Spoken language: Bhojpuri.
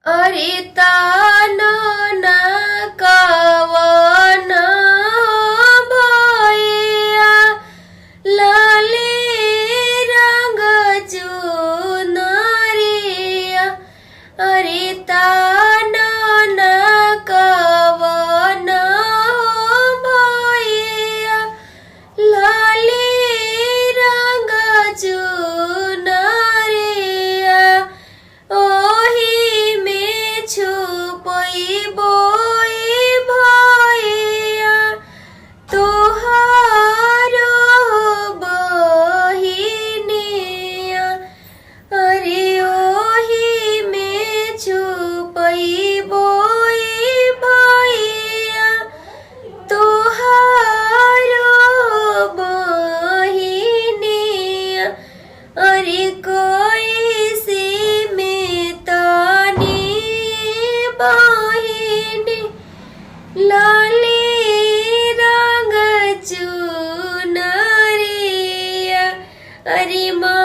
अरे तानो ना कवन भैया लाले रंग चुनरिया। अरे तानो ना कवन भैया लाले रंग चुनरिया। ओही में छुपइबो भैया तोहारो बहिनिया। अरे ओही में छुपइबो भैया तोहारो बहिनिया। अरे कोई सी में तानी बहिनी लाले रंग चुनरिया। अरे माँ